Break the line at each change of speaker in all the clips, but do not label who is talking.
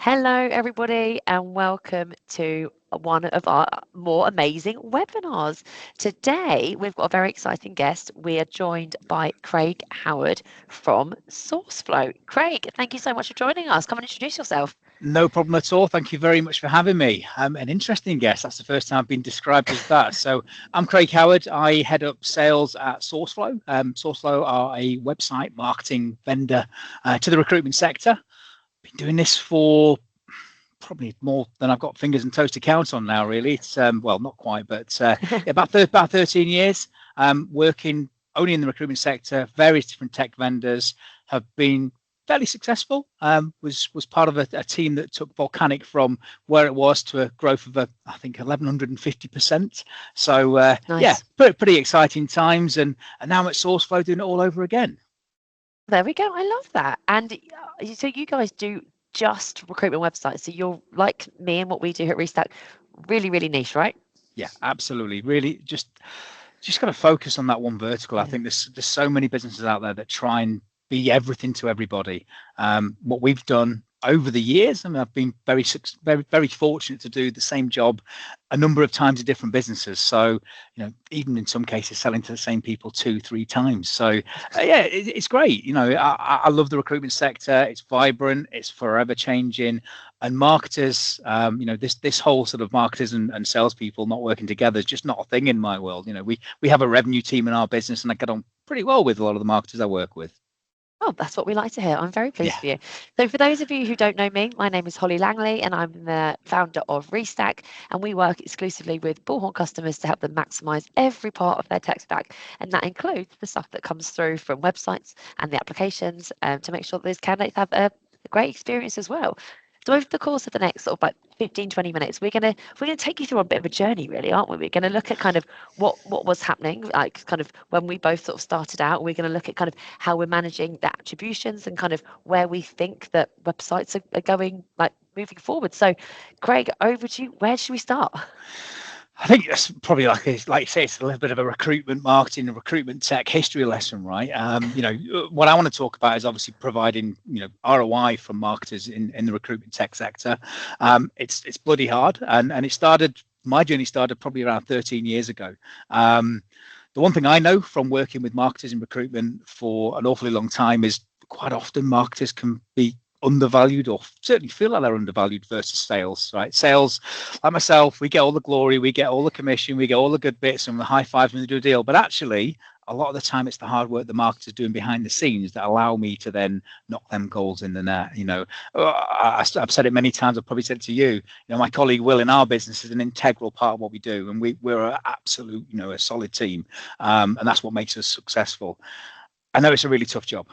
Hello, everybody, and welcome to one of our more amazing webinars. Today, we've got a very exciting guest. We are joined by Craig Howard from SourceFlow. Craig, thank you so much for joining us. Come and introduce yourself.
No problem at all. Thank you very much for having me. An interesting guest. That's the first time I've been described as that. So I'm Craig Howard. I head up sales at SourceFlow. SourceFlow are a website marketing vendor to the recruitment sector. Been doing this for probably more than I've got fingers and toes to count on now, really. It's well, not quite, but about 13 years working only in the recruitment sector, various different tech vendors, have been fairly successful. Was part of a team that took Volcanic from where it was to a growth of I think 1150%. So nice. Yeah, pretty exciting times, and now I'm at SourceFlow doing it all over again.
There we go. I love that. And so you guys do just recruitment websites. So you're like me and what we do at Restack, really, really niche, right?
Yeah, absolutely. Really, just got to focus on that one vertical. Yeah. I think there's so many businesses out there that try and be everything to everybody. What we've done over the years, I mean, I've been very fortunate to do the same job a number of times in different businesses. So, even in some cases, selling to the same people 2-3 times. So, yeah, it's great. I love the recruitment sector. It's vibrant. It's forever changing. And marketers, this whole sort of marketers and salespeople not working together is just not a thing in my world. We have a revenue team in our business, and I get on pretty well with a lot of the marketers I work with.
Oh, that's what we like to hear. I'm very pleased for you. So for those of you who don't know me, my name is Holly Langley, and I'm the founder of Restack, and we work exclusively with Bullhorn customers to help them maximize every part of their tech stack. And that includes the stuff that comes through from websites and the applications to make sure that those candidates have a great experience as well. So over the course of the next sort of like 15-20 minutes, we're gonna take you through a bit of a journey, really, aren't we? We're gonna look at kind of what was happening, like kind of when we both sort of started out. We're gonna look at kind of how we're managing the attributions and kind of where we think that websites are going, like moving forward. So, Craig, over to you. Where should we start?
I think that's probably like you say, it's a little bit of a recruitment marketing and recruitment tech history lesson, right? What I want to talk about is obviously providing, ROI from marketers in the recruitment tech sector. It's bloody hard, and my journey started probably around 13 years ago. The one thing I know from working with marketers in recruitment for an awfully long time is quite often marketers can be undervalued, or certainly feel like they're undervalued versus sales, right? Sales, like myself, we get all the glory, we get all the commission, we get all the good bits and the high fives when they do a deal. But actually, a lot of the time, it's the hard work the marketers doing behind the scenes that allow me to then knock them goals in the net. I've said it many times. I've probably said it to you. My colleague Will in our business is an integral part of what we do, and we're an absolute, a solid team, and that's what makes us successful. I know it's a really tough job,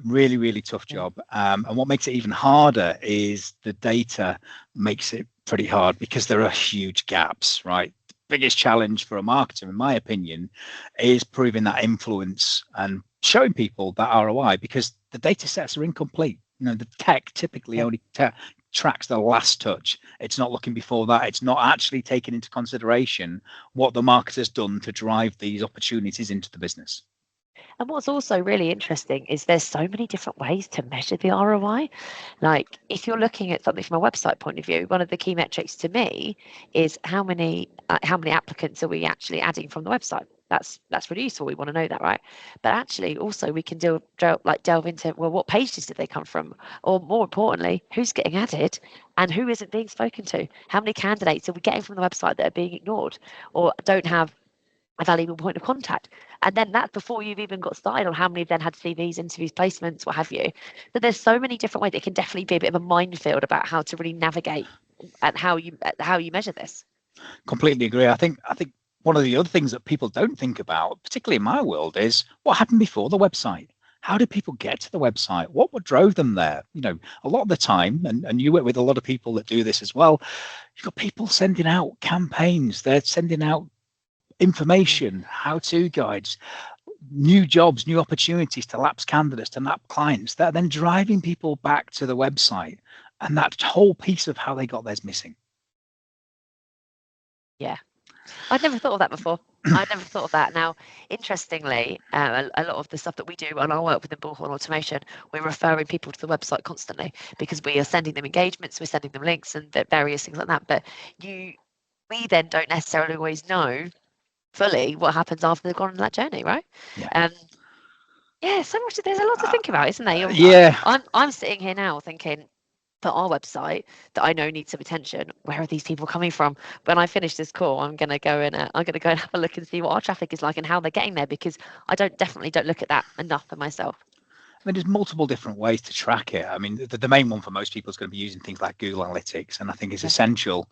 really tough job. And what makes it even harder is the data makes it pretty hard because there are huge gaps, right? The biggest challenge for a marketer, in my opinion, is proving that influence and showing people that ROI, because the data sets are incomplete. The tech typically only tracks the last touch. It's not looking before that. It's not actually taking into consideration what the marketer's done to drive these opportunities into the business.
And what's also really interesting is there's so many different ways to measure the ROI. Like if you're looking at something from a website point of view, one of the key metrics to me is how many applicants are we actually adding from the website. That's really useful. We want to know that, right? But actually, also we can delve into, well, what pages did they come from, or more importantly, who's getting added and who isn't being spoken to. How many candidates are we getting from the website that are being ignored or don't have a valuable point of contact? And then that's before you've even got started on how many then had CVs, interviews, placements, what have you. So there's so many different ways. It can definitely be a bit of a minefield about how to really navigate and how you measure this.
Completely agree. I think one of the other things that people don't think about, particularly in my world, is what happened before the website. How did people get to the website? What drove them there? A lot of the time, and you work with a lot of people that do this as well, you've got people sending out campaigns. They're sending out information, how-to guides, new jobs, new opportunities to lapse candidates, to lapse clients, that are then driving people back to the website. And that whole piece of how they got there's missing.
Yeah, I'd never thought of that before. I never thought of that. Now, interestingly, a lot of the stuff that we do on our work within Bullhorn Automation, we're referring people to the website constantly because we are sending them engagements, we're sending them links and various things like that. But we then don't necessarily always know fully what happens after they've gone on that journey, right?
Yeah.
Yeah, so much. There's a lot to think about, isn't there?
Yeah.
I'm sitting here now thinking, for our website that I know needs some attention, where are these people coming from? When I finish this call, I'm going to go and have a look and see what our traffic is like and how they're getting there, because I definitely don't look at that enough for myself.
I mean, there's multiple different ways to track it. I mean, the main one for most people is going to be using things like Google Analytics, and I think it's essential.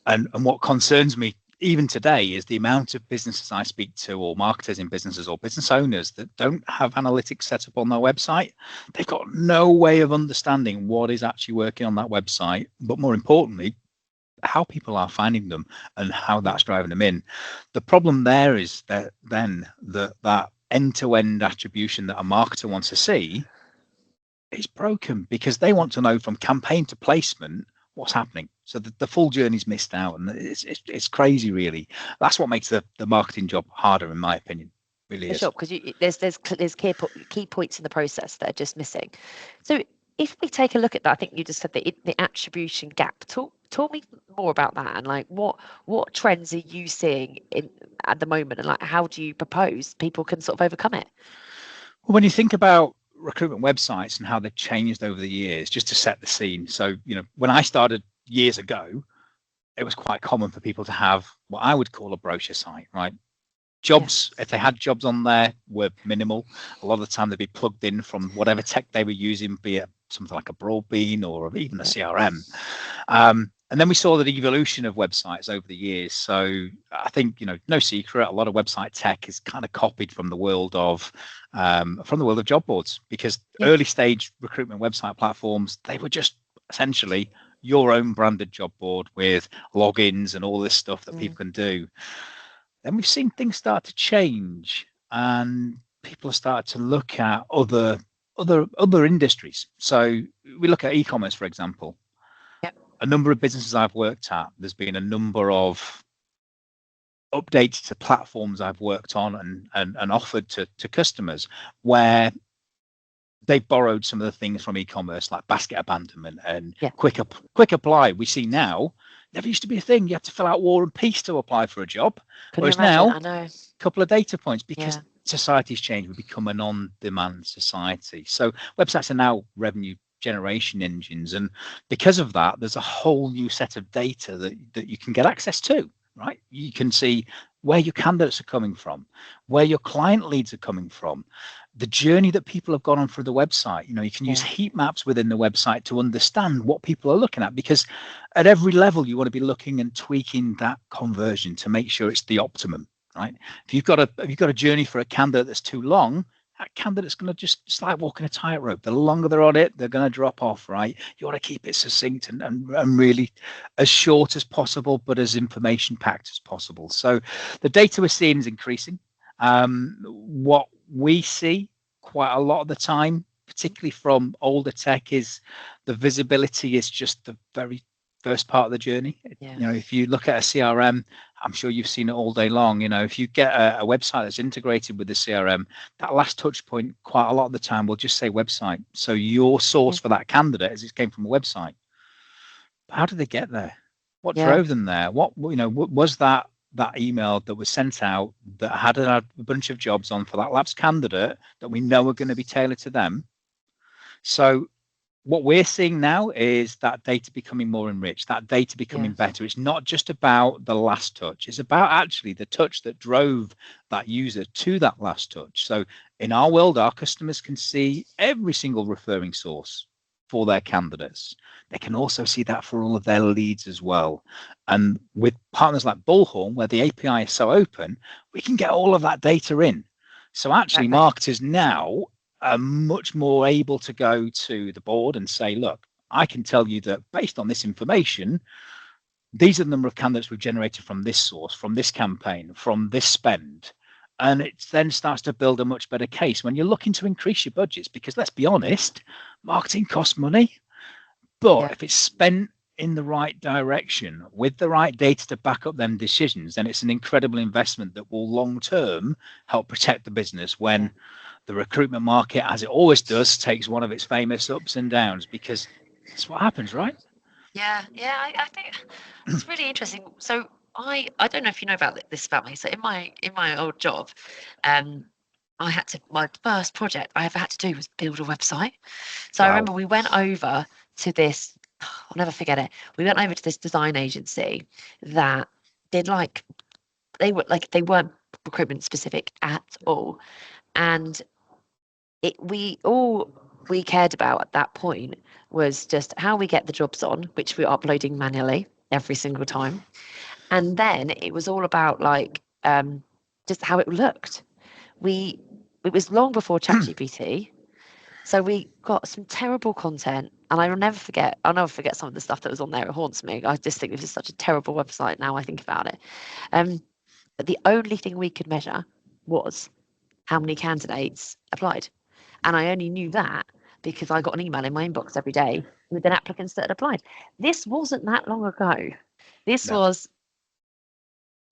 And what concerns me even today is the amount of businesses I speak to, or marketers in businesses or business owners, that don't have analytics set up on their website. They've got no way of understanding what is actually working on that website, but more importantly, how people are finding them and how that's driving them in. The problem there is that that end-to-end attribution that a marketer wants to see is broken, because they want to know from campaign to placement what's happening. So the full journey's missed out, and it's crazy, really. That's what makes the marketing job harder, in my opinion. Really is.
Sure, because there's key points in the process that are just missing. So if we take a look at that, I think you just said the attribution gap. Talk me more about that, and like what trends are you seeing at the moment, and like how do you propose people can sort of overcome it?
Well, when you think about recruitment websites and how they've changed over the years, just to set the scene. So, when I started years ago, it was quite common for people to have what I would call a brochure site, right? Jobs, if they had jobs on there, were minimal. A lot of the time they'd be plugged in from whatever tech they were using, be it something like a Broadbean or even a CRM. And then we saw the evolution of websites over the years. So I think, no secret, a lot of website tech is kind of copied from the world of job boards, because early stage recruitment website platforms, they were just essentially your own branded job board with logins and all this stuff that people can do. Then we've seen things start to change, and people have started to look at other industries. So we look at e-commerce, for example. A number of businesses I've worked at, there's been a number of updates to platforms I've worked on and offered to customers, where they borrowed some of the things from e-commerce, like basket abandonment and quick apply. We see now, never used to be a thing. You have to fill out War and Peace to apply for a job. Whereas now, a couple of data points, because society's changed. We've become an on-demand society. So websites are now revenue generation engines, and because of that, there's a whole new set of data that you can get access to, right? You can see where your candidates are coming from, where your client leads are coming from, the journey that people have gone on through the website. You can use heat maps within the website to understand what people are looking at, because at every level you want to be looking and tweaking that conversion to make sure it's the optimum, right? If you've got a journey for a candidate that's too long, that candidate's going to just like walking a tightrope. The longer they're on it, they're going to drop off, right? You want to keep it succinct and really as short as possible, but as information packed as possible. So the data we're seeing is increasing. What we see quite a lot of the time, particularly from older tech, is the visibility is just the very first part of the journey. If you look at a CRM, I'm sure you've seen it all day long. If you get a website that's integrated with the CRM, that last touch point quite a lot of the time will just say website. So your source for that candidate is it came from a website. But how did they get there? What drove them there? What was that email that was sent out that had a bunch of jobs on for that lapsed candidate that we know are going to be tailored to them? So what we're seeing now is that data becoming more enriched, that data becoming better. It's not just about the last touch. It's about actually the touch that drove that user to that last touch. So in our world, our customers can see every single referring source for their candidates. They can also see that for all of their leads as well. And with partners like Bullhorn, where the API is so open, we can get all of that data in. So actually marketers now are much more able to go to the board and say, look, I can tell you that based on this information, these are the number of candidates we've generated from this source, from this campaign, from this spend. And it then starts to build a much better case when you're looking to increase your budgets, because let's be honest, marketing costs money. But if it's spent in the right direction with the right data to back up them decisions, then it's an incredible investment that will long term help protect the business when the recruitment market, as it always does, takes one of its famous ups and downs, because that's what happens, right?
Yeah, I think it's really interesting. So I don't know if you know about this about me. So in my old job, um, my first project I ever had to do was build a website. So I
Wow.
remember we went over to this. I'll never forget it. We went over to this design agency that did they weren't recruitment specific at all, and all we cared about at that point was just how we get the jobs on, which we're uploading manually every single time. And then it was all about just how it looked. It was long before ChatGPT, so we got some terrible content, and I'll never forget some of the stuff that was on there. It haunts me. I just think this is such a terrible website now I think about it. But the only thing we could measure was how many candidates applied. And I only knew that because I got an email in my inbox every day with an applicants that had applied. This wasn't that long ago. This
No.
was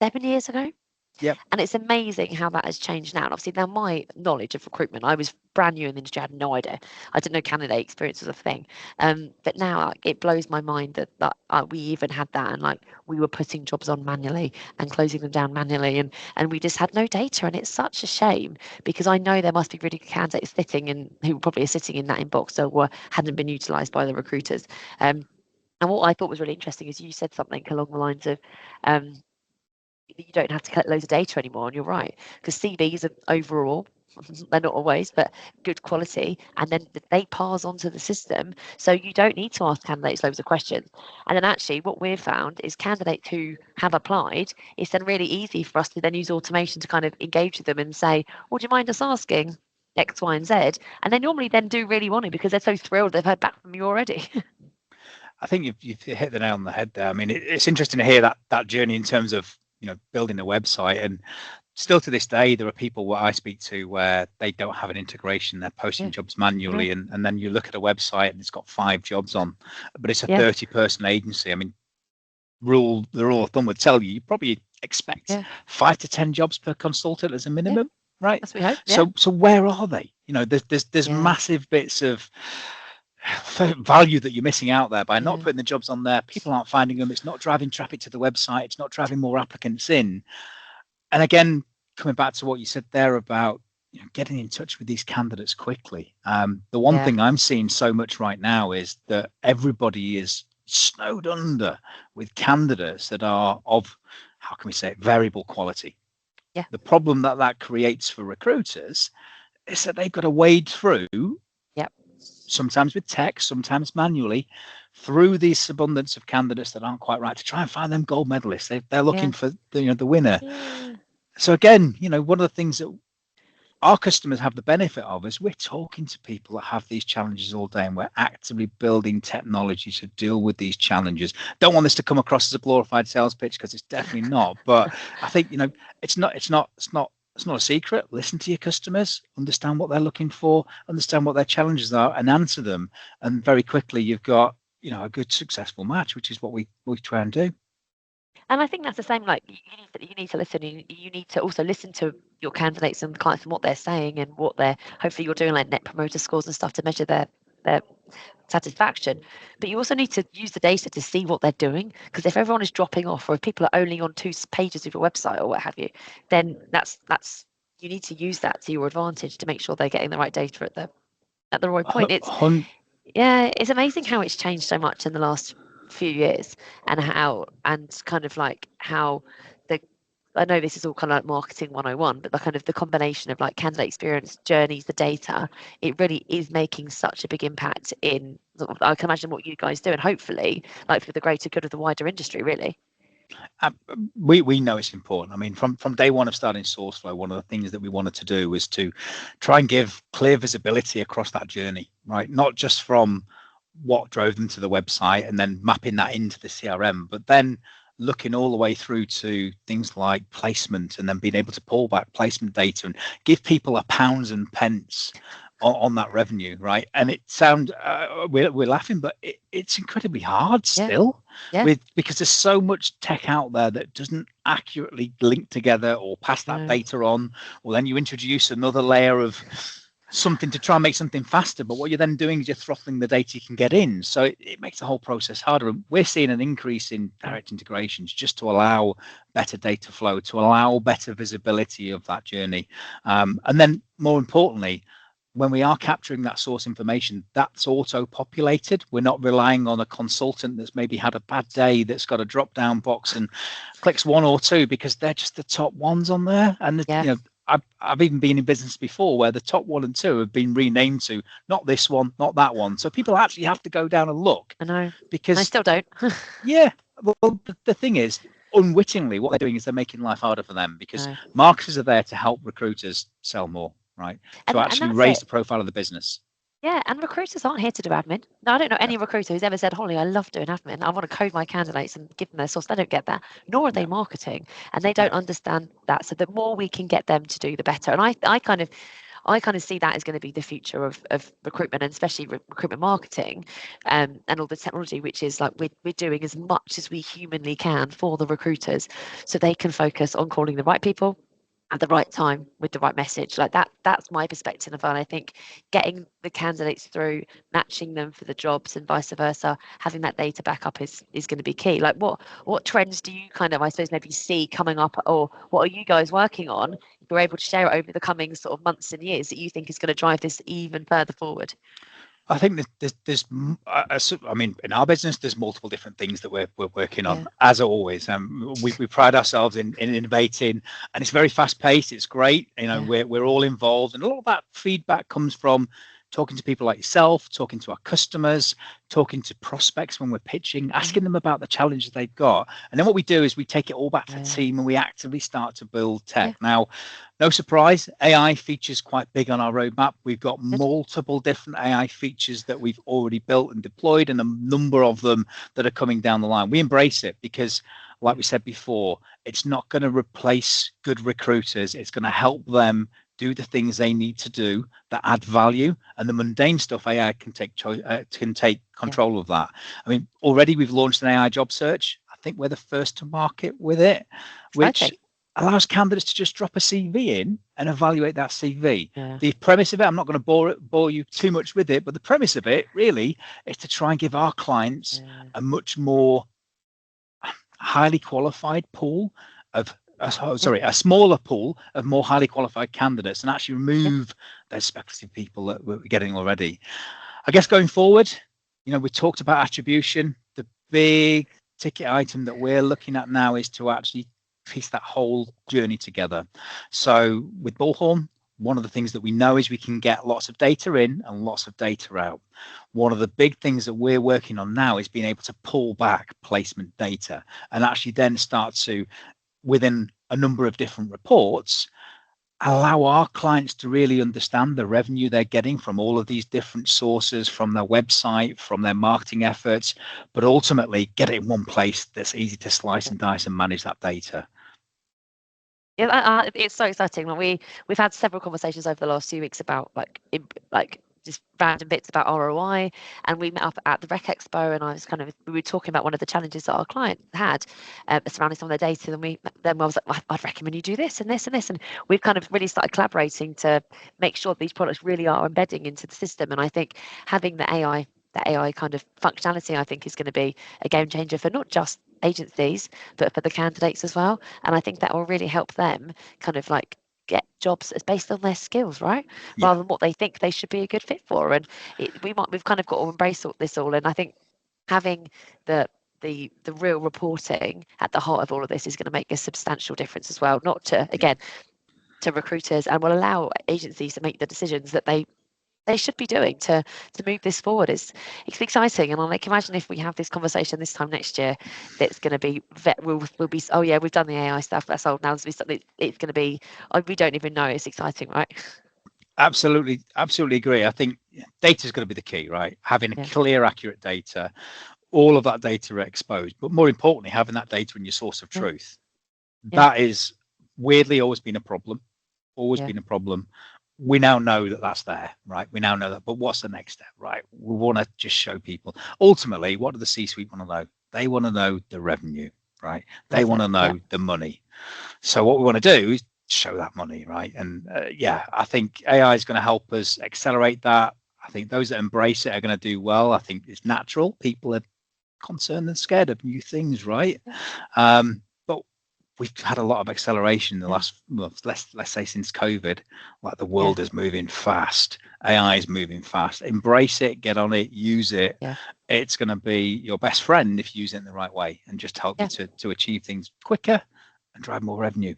7 years ago.
Yep.
And it's amazing how that has changed now. And obviously, now my knowledge of recruitment, I was brand new in the industry. I had no idea. I didn't know candidate experience was a thing. But now it blows my mind that we even had that, and we were putting jobs on manually and closing them down manually, and we just had no data. And it's such a shame, because I know there must be really good candidates who probably are sitting in that inbox or hadn't been utilised by the recruiters. And what I thought was really interesting is you said something along the lines of you don't have to collect loads of data anymore, and you're right, because CVs are overall, they're not always, but good quality, and then they pass on to the system, so you don't need to ask candidates loads of questions. And then actually what we've found is candidates who have applied, it's then really easy for us to then use automation to kind of engage with them and say, well, do you mind us asking X, Y, and Z? And they normally then do really want it, because they're so thrilled they've heard back from you already.
I think you've hit the nail on the head there. I mean, it's interesting to hear that journey in terms of building a website, and still to this day there are people I speak to where they don't have an integration. They're posting jobs manually, and then you look at a website and it's got 5 jobs on, but it's a 30-person agency. I mean, the rule of thumb would tell you probably expect 5 to 10 jobs per consultant as a minimum, right?
That's what we hope.
So where are they? There's massive bits of value that you're missing out there by not putting the jobs on there. People aren't finding them. It's not driving traffic to the website. It's not driving more applicants in. And again, coming back to what you said there about getting in touch with these candidates quickly. The one thing I'm seeing so much right now is that everybody is snowed under with candidates that are of, how can we say it, variable quality. The problem that creates for recruiters is that they've got to wade through, sometimes with text, sometimes manually, through this abundance of candidates that aren't quite right to try and find them gold medalists. They're looking for the winner. So again, one of the things that our customers have the benefit of is we're talking to people that have these challenges all day, and we're actively building technology to deal with these challenges. Don't want this to come across as a glorified sales pitch, because it's definitely not. But I think it's not a secret. Listen to your customers, understand what they're looking for, understand what their challenges are, and answer them. And very quickly, you've got a good, successful match, which is what we try and do.
And I think that's the same. You need to listen. You need to also listen to your candidates and clients and what they're saying, and what hopefully you're doing net promoter scores and stuff to measure their satisfaction. But you also need to use the data to see what they're doing, because if everyone is dropping off, or if people are only on 2 pages of your website or what have you, then that's you need to use that to your advantage to make sure they're getting the right data at the right point. It's amazing how it's changed so much in the last few years, and how I know this is all kind of like marketing 101, but the combination of candidate experience, journeys, the data, it really is making such a big impact in, I can imagine, what you guys do, and hopefully for the greater good of the wider industry, really.
We know it's important. I mean, from day one of starting SourceFlow, one of the things that we wanted to do was to try and give clear visibility across that journey, right? Not just from what drove them to the website and then mapping that into the CRM, but then looking all the way through to things like placement, and then being able to pull back placement data and give people a pounds and pence on that revenue, right? And it sound we're laughing, but it's incredibly hard still, because there's so much tech out there that doesn't accurately link together or pass that data on, or then you introduce another layer of something to try and make something faster, but what you're then doing is you're throttling the data you can get in, so it makes the whole process harder. And we're seeing an increase in direct integrations just to allow better data flow, to allow better visibility of that journey, and then more importantly, when we are capturing that source information, that's auto-populated. We're not relying on a consultant that's maybe had a bad day, that's got a drop-down box and clicks 1 or 2 because they're just the top ones on there. And you know, I've even been in business before where the top 1 and 2 have been renamed to not this one, not that one. So people actually have to go down and look.
I know.
Because
I still don't.
Yeah. Well, the thing is, unwittingly, what they're doing is they're making life harder for them, because marketers are there to help recruiters sell more, right? To actually raise the profile of the business.
Yeah, and recruiters aren't here to do admin. No, I don't know any recruiter who's ever said, Holly, I love doing admin. I want to code my candidates and give them their source. They don't get that, nor are they marketing, and they don't understand that. So the more we can get them to do, the better. And I kind of see that as going to be the future of recruitment, and especially recruitment marketing, and all the technology, which is like we're doing as much as we humanly can for the recruiters, so they can focus on calling the right people at the right time with the right message. Like that's my perspective of it. And I think getting the candidates through, matching them for the jobs and vice versa, having that data backup is going to be key. Like what trends do you kind of, I suppose, maybe see coming up, or what are you guys working on, if you're able to share it over the coming sort of months and years, that you think is going to drive this even further forward?
I think there's I mean, in our business, there's multiple different things that we're working on, as always. We pride ourselves in innovating, and it's very fast paced. It's great. You know, we're all involved, and a lot of that feedback comes from talking to people like yourself, talking to our customers, talking to prospects when we're pitching, asking them about the challenges they've got. And then what we do is we take it all back to the team and we actively start to build tech. Now, no surprise, AI features quite big on our roadmap. We've got multiple different AI features that we've already built and deployed, and a number of them that are coming down the line. We embrace it because, like we said before, it's not going to replace good recruiters. It's going to help them do the things they need to do that add value, and the mundane stuff AI can take control of that. I mean, already we've launched an AI job search. I think we're the first to market with it, which allows candidates to just drop a CV in and evaluate that CV. The premise of it, I'm not going to bore you too much with it, but the premise of it really is to try and give our clients a much more highly qualified pool of a smaller pool of more highly qualified candidates, and actually remove those speculative people that we're getting already. I guess going forward, you know, we talked about attribution. The big ticket item that we're looking at now is to actually piece that whole journey together. So with Bullhorn, one of the things that we know is we can get lots of data in and lots of data out. One of the big things that we're working on now is being able to pull back placement data and actually then start to, within a number of different reports, allow our clients to really understand the revenue they're getting from all of these different sources, from their website, from their marketing efforts, but ultimately get it in one place that's easy to slice and dice and manage that data.
Yeah, it's so exciting. Like we've had several conversations over the last few weeks about like just random bits about ROI, and we met up at the Rec Expo, and we were talking about one of the challenges that our client had surrounding some of their data. Then I was like, I'd recommend you do this and this and this, and we've kind of really started collaborating to make sure these products really are embedding into the system. And I think having the AI kind of functionality, I think, is going to be a game changer for not just agencies but for the candidates as well. And I think that will really help them kind of like get jobs as based on their skills, right? Rather than what they think they should be a good fit for. And we've kind of got to embrace this all. And I think having the real reporting at the heart of all of this is going to make a substantial difference as well, not to recruiters, and will allow agencies to make the decisions that they should be doing to move this forward. It's exciting, and I'm like, imagine if we have this conversation this time next year, that's going to be we'll be, oh yeah, we've done the AI stuff, that's old now. It's going to be, we don't even know. It's exciting, right?
Absolutely agree. I think data is going to be the key, right? Having a clear, accurate data, all of that data exposed, but more importantly, having that data in your source of truth. That is weirdly always been a problem. we now know that that's there, right? We now know that, but what's the next step, right? We want to just show people. Ultimately, what do the C-suite want to know? They want to know the revenue, right? They want to know the money. So what we want to do is show that money, right? And yeah, I think AI is going to help us accelerate that. I think those that embrace it are going to do well. I think it's natural. People are concerned and scared of new things, right? But we've had a lot of acceleration in the last, well, let's say since COVID. Like, the world is moving fast. AI is moving fast. Embrace it, get on it, use it. It's going to be your best friend if you use it in the right way, and just help you to achieve things quicker and drive more revenue.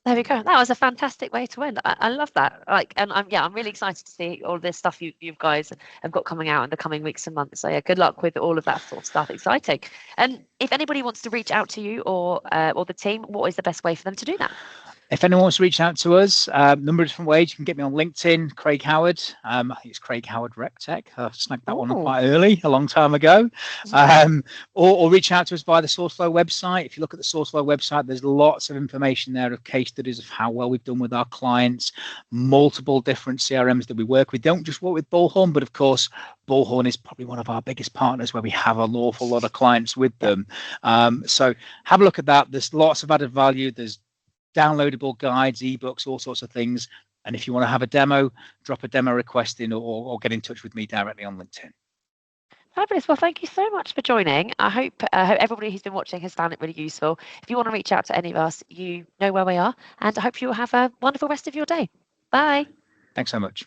There we go. That was a fantastic way to end. I love that. Like, and I'm really excited to see all this stuff you guys have got coming out in the coming weeks and months. So yeah, good luck with all of that sort of stuff. Exciting. And if anybody wants to reach out to you or the team, what is the best way for them to do that?
If anyone wants to reach out to us, number of different ways. You can get me on LinkedIn, Craig Howard. I think it's Craig Howard RecTech. I snagged that one quite early, a long time ago. Or reach out to us via the SourceFlow website. If you look at the SourceFlow website, there's lots of information there of case studies of how well we've done with our clients, multiple different CRMs that we work with. Don't just work with Bullhorn, but of course, Bullhorn is probably one of our biggest partners where we have an awful lot of clients with them. So have a look at that. There's lots of added value. There's downloadable guides, ebooks, all sorts of things. And if you want to have a demo, drop a demo request in, or get in touch with me directly on LinkedIn.
Fabulous. Well, thank you so much for joining. I hope everybody who's been watching has found it really useful. If you want to reach out to any of us, you know where we are, and I hope you will have a wonderful rest of your day. Bye.
Thanks so much.